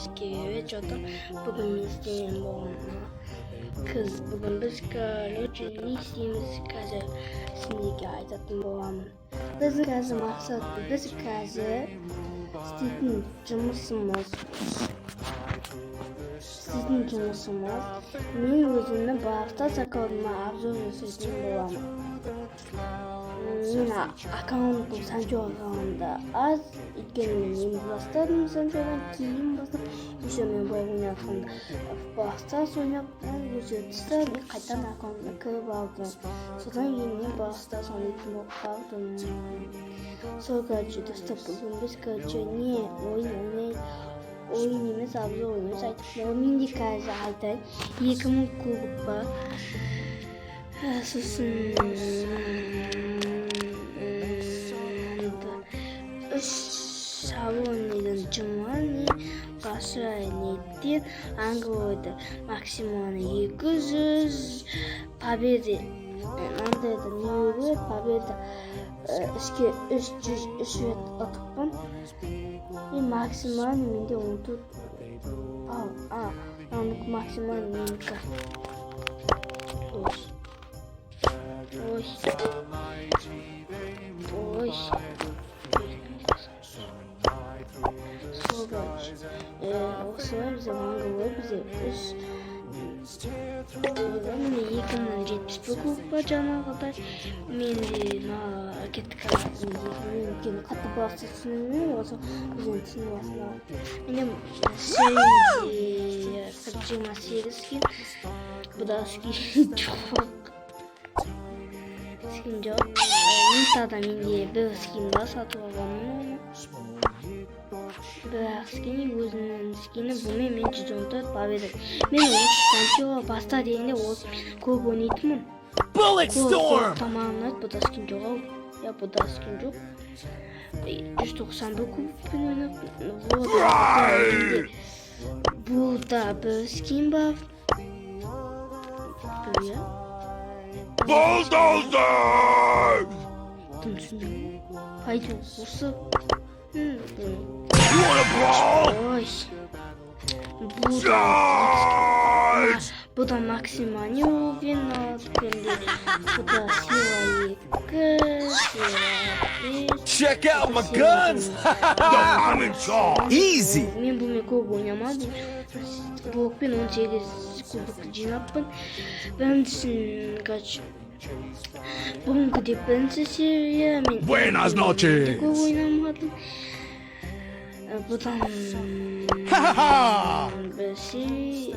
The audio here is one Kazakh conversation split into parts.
Türkiye'ye çoğum bugün isteyen bu kız bugün biz ne isteyimiz kazı şimdiki aydatın boğam. Bizim kazı maksat biz kazı sizin cımısımız. Sizin cımısımız. Benim özümde bu hafta Akauынтыма обзор жасайтын боламын. Мен аккаунтым Санчо аккаунтында аз өйткені мен енді бастадым Санчодан кейін бастап еще мен былай ойнатқанда в Старс ойнап өзі тастап қайтадан аккаунтына кіріп алдым. Содан кейін мен Старс ойнайтын болып қалдым. Сол короче достар бүгін біз короче не ойын емес обзор емес айтып мен де қазір айтайын 2000 кубок бар. Сосын шаблоннен жұманы қаша неттен аңғылойды максимумы 200 победы андайда не өрет победа ішке 303 рет ұтықпын и максимумы менде 14 максимумы менікі Ой. Слушай, осылай бізде маңғылы бізде мен 2070 кубок бар жаңағыдай менде кеттік мен қатты басты түсінемін осы өзен түсініп басына менде серия 28 скен бұда скен жоқ скин жоқ Инстада менде бір скин бар сатып алғанмын бірақ скини өзінің скини бұмен мен 114 победа мен осы Санчо баста дегенде осы көп ойнайтынмын тамағын бұда скин жоқ ау я бұда скин жоқ 191 кубокпен ойнап бұда бір скин бар Bulldozer! Haydi olsa. You wanna brawl? Oy. Bu da maksimani oyun altında. Bu da sila 2. Check out my guns! I'm in charge! Easy! Ben bunu çok oynamadım. Blokpen 18 kubuk cinappın. Ben için kaç bugünkü defense seviye Buenas noches! çok oynamadım. Buradan şey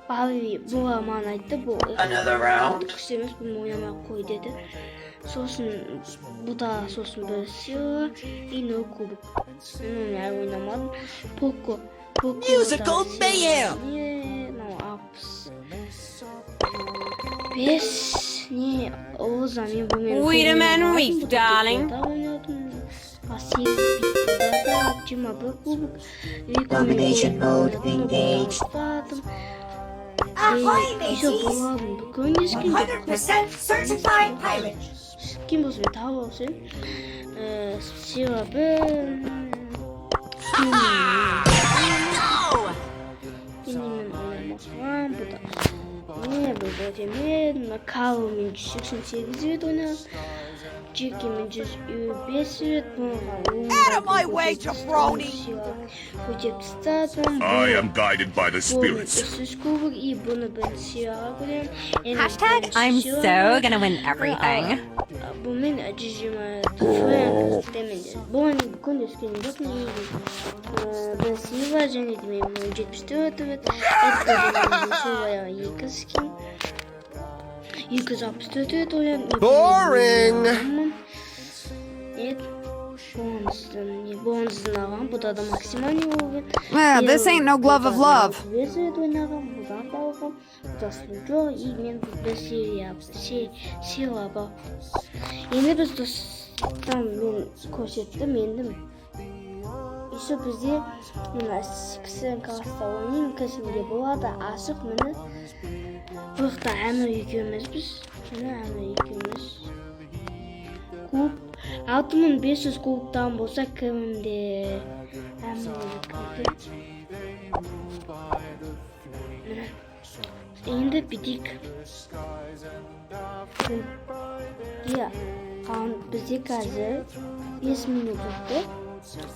Bravl bu amanaydı bu. Another round. Kısımız bunu oynamaya koy dedi. Sosun bu da sosun versiyon yine kubuk. Ben oynamadım. Poco. Musical mayhem. No ups. Beş ne o zaman bu benim. Wait a minute, darling. Domination mode engaged. 100% certified pilot. Kim bozmuyor, daha olsun. Siyabın. Benim oynamak bu da. Ne böyle demin Akauынтыма 188 vet oynar. Çekimin 105 vet Out of my way, jabroni! I am guided by the spirits. Hashtag I'm so gonna win everything. Bu men acıcıma bu hani bu konu üstünde yok ne ben silva cennetim 74 evet silvaya yıkı skin 164 evet oyan Boring! evet bonus'dan ağam bu da maksimal olur. Yeah, this ain't no glove of love. Evet oynağım buradan da ağam bu da sunucu iyi men bu silva bak. Yine biz dostum men koşettim yendim. İşte bize siksen kasta oynayayım kesinlikle bu arada aşık mını. Burada hemen yükümüz biz. Hemen yükümüz. куб 6500 кубтан болса кімде енді бедик бізде қазір 5 минут өтті.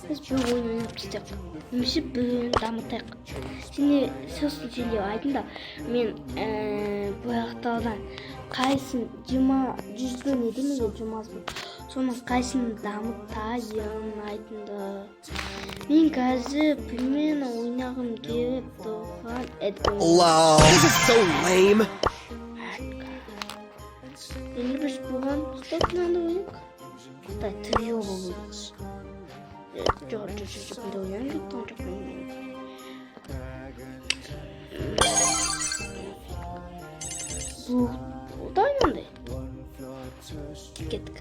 Біз бір ойын ойнап тастайық. Немесе бір ойын дамытайық. Сосын сенде айтында мен бұяқталдан қайсын 100-ді не демеге жұмаспын. Соның қайсын дамытайын айтында. Мен қазір примерно ойнағым келіп тұрған әдім. Lol, this is so lame. Енді біз бұған ұстатынанды ойнақ. Құдай трио болуыз. Жоқ, бұнда ойнан кеттің жоқ ойнан. Бұлда ойнандай. Кеттік.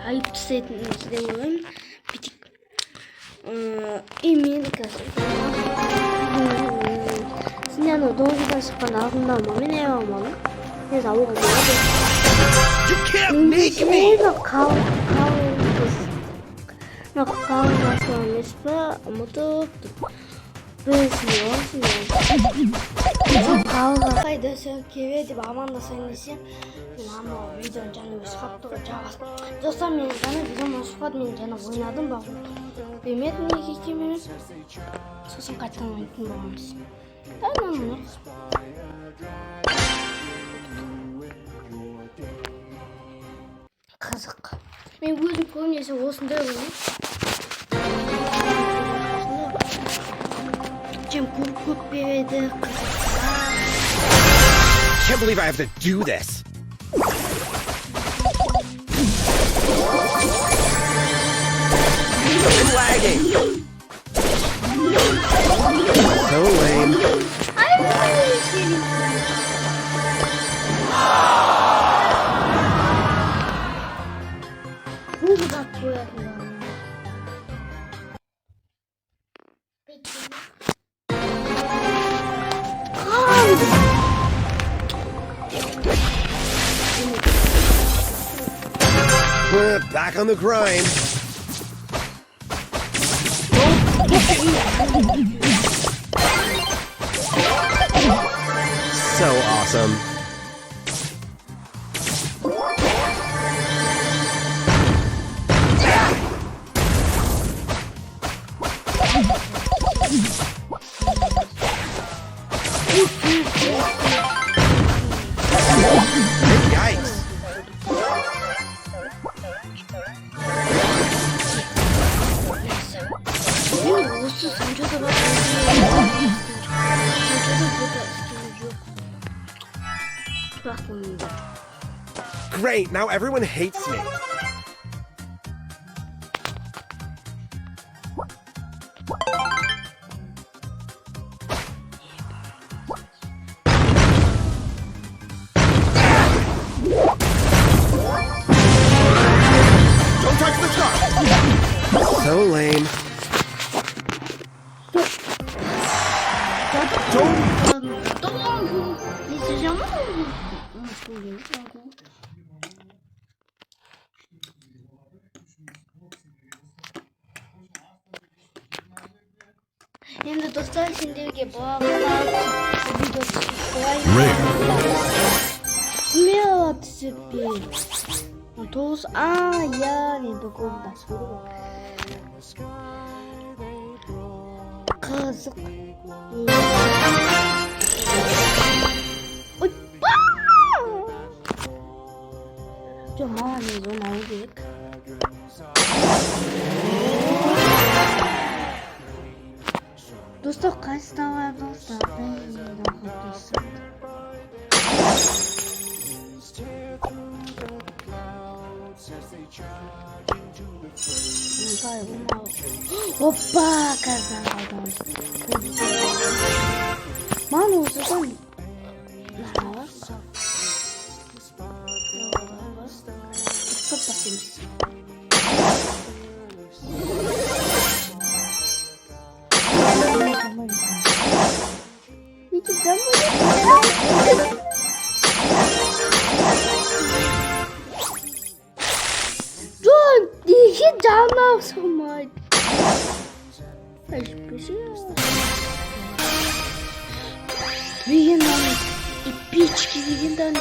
Айып тістейтінімізді де ойлайым. Бітік. И мен қазір. Сінен доңғыдан шыққан ағында алмамен әй алмамен. Мен ауыға болады. You can't make me! Қалғасы емес па, ұмытып біз не осыны қалға қайда сөкеве деп амандасайын десем, мен ана видеоны жаңа өз қаптығы жағас. Достар, мен жаңа видеоны өз қат, мен жаңа ойнадым бағым. Білмедім неге екемен. Сосын қайттан ойнайтын бағамыз. Қызық. Мен өзім көбінесе осындай ойнаймын. Чем көп береді қызық. Can't believe I have to do this. I'm lagging. So lame. Back on the grind. So awesome. Yikes. Great, now everyone hates me. Don't touch the star! So lame. Енді достар, сендерге бағалап видео түсіп қойайын. Смело түсіп бер. 9, я мен доғылда сөйлі қызық. Жоқ, маған мен оны алу керек. Достар, қайсы давай достар, опа, қазан қалдым. Маған осыдан көп басымыз. Жана сумай. Эшпеши. Вегетан эпички вегетан.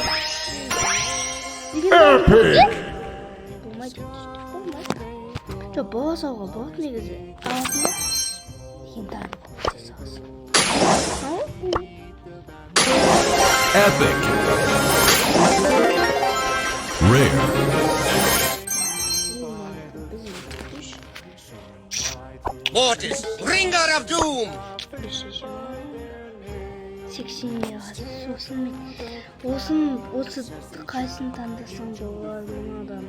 Болмайды. Жо боосоого болот негизи. Аасына вегетан жасагыз. Epic. Rare. Mortis, bringer of doom! 80-ге сосын осы қайсын таңдасаң болады мынадан.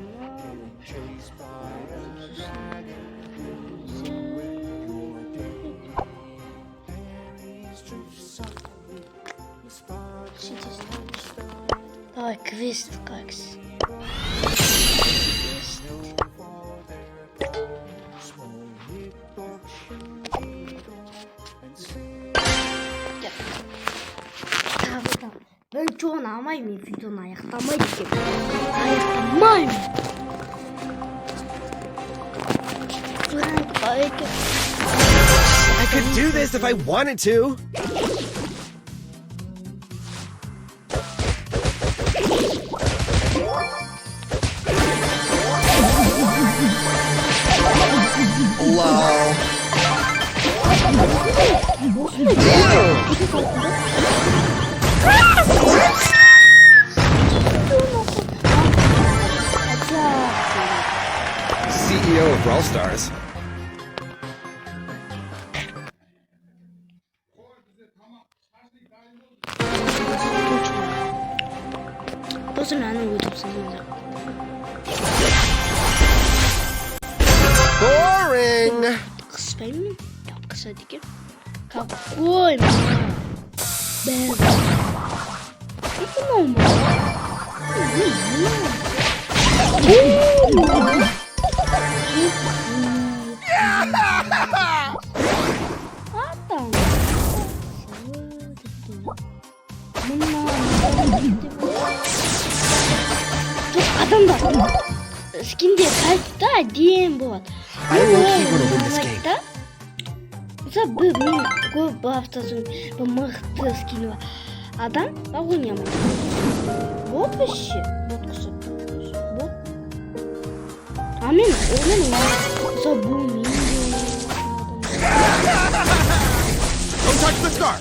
Давай квест какс. Ben çoğunu almayayım videonu ayaktamayım ki. Ayaktamayım. I could do this if I wanted to. Lol. CEO of Brawl Stars. Тоже 나는 YouTube 쓰는 Boring. Кыспаймын. Кыса деген. Какой? Бэз. Это нормально. Адамдар скинде қайтта әдем болады. I low-key wanna win this game. Мысалы мен көп баптасың бұл мықты скин бар. Адам ойнамайды. Вот вообще. Вот құсып. Вот. А мен мысалы бұл мен Don't touch the scarf.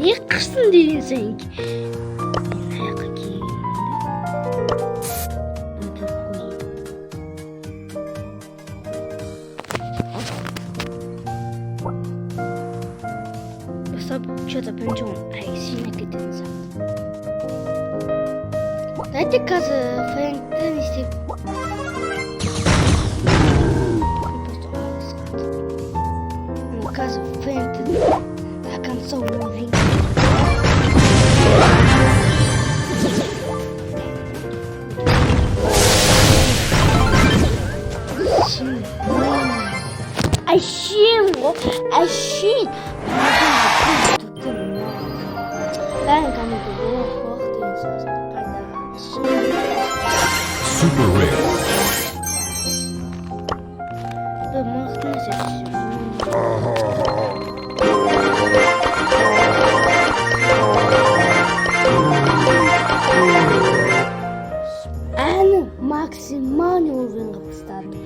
Не қырсын деген сен. Аяққа киген. Что-то пойдем, сильно кидается. Дайте казы фэнктен истеп. Казы фэнктен до конца уровень. Сильно. әшейін ғой, әшейін. Бәрін кәмекі оқ деген сосын қайдағы. Super rare. Бұл мықты нәрсе. Әні максимальный уровеньға поставды.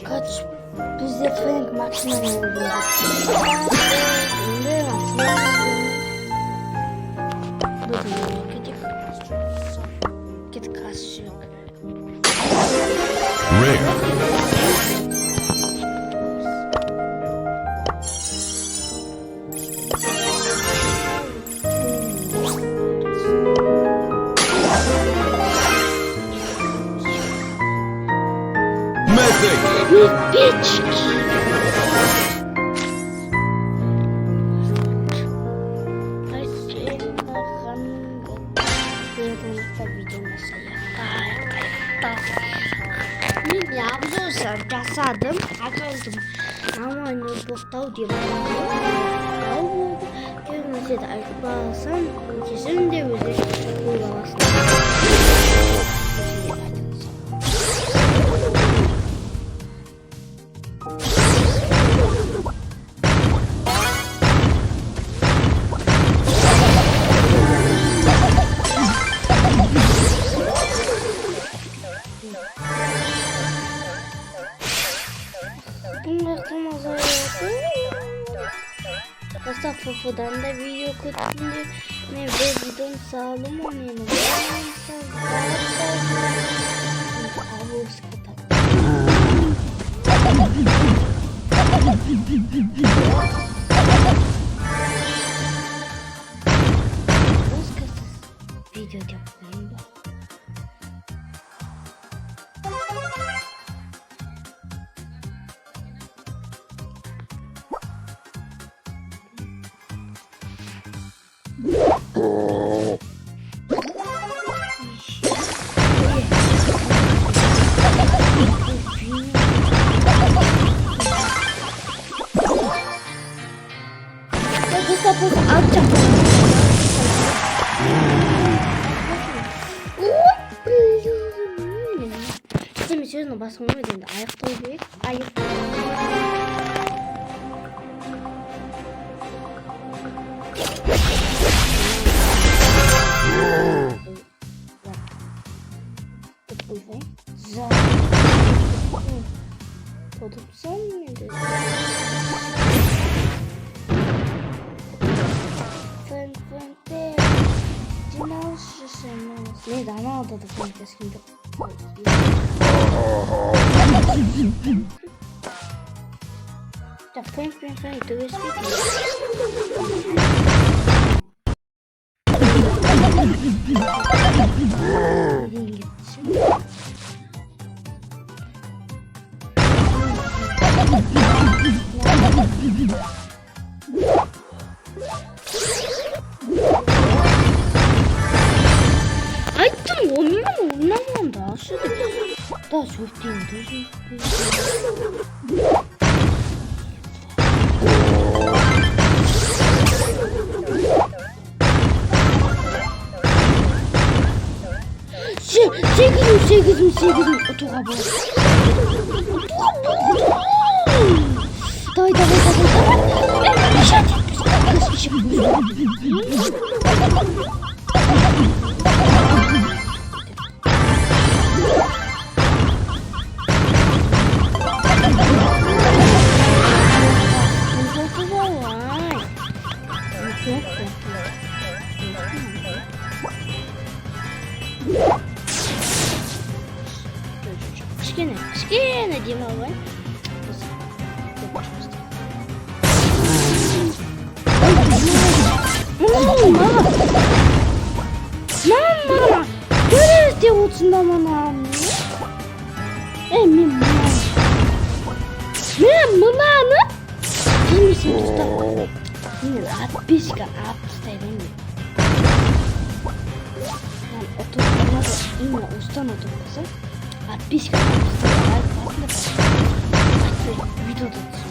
Kaç bizde Frank maksimum oluyor. Git karşı. Rare. Mythic. Печки. Мен обзор жасадым, Акауынтыма нормально тоқтау деп болды. Кейбір нәрсені айтып алсам, сен де өзі ойланасың. Kasap Fufu'dan da video kutumda ne ve videonun sağlamı ne video yapayım da. Серьезно, басым ойдың да аяқтау керек. Neydi ana aldı da son keskin çok. Ya Frank dövüşmek Aytdım oynamam da aşırı daha çok değil. Segizim otuğa bak. Давай. Кішкене демалайын. Мама, көріз деп отырсың да мана. Мен мынаны немесе ұстап қойдым. Мен подписка алып тастаймын. Мен именно устан отырып қалса, подписка алып тастаймын. Видеода түсін.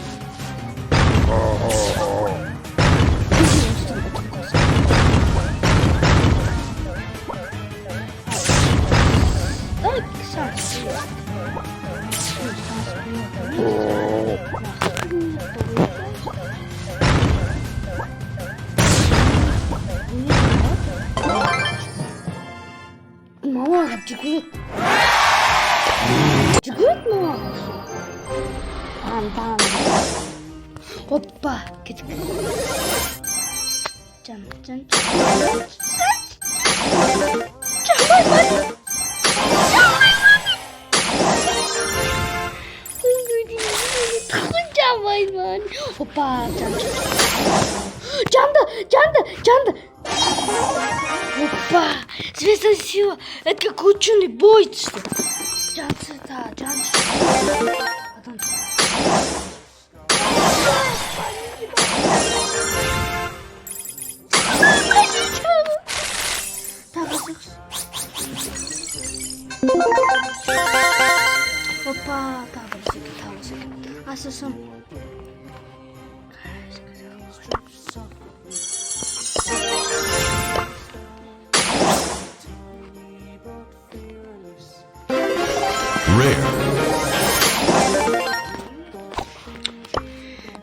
Мамаға жүгірет. Жүгірет мамаға. Там. Опа, кетік. Жан. Жамайман. Опа, жанды. Опа, звезда сила. Это как ученый боится, что ли? Жанцы. Потом. Опа, табылсың. Асысым.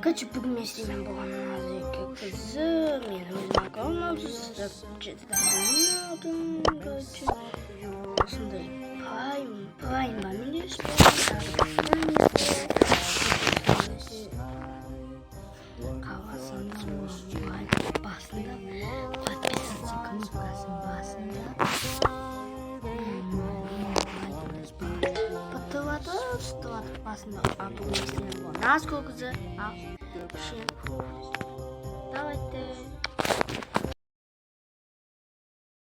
Короче, бүгін мен істеген болған екі қызы, мен өзім аккаунт аудым, короче, осындай пайыммен басында подписаться кнопкасын басында подтыватып басында бұл істеген болған. Насколько же? Давайте.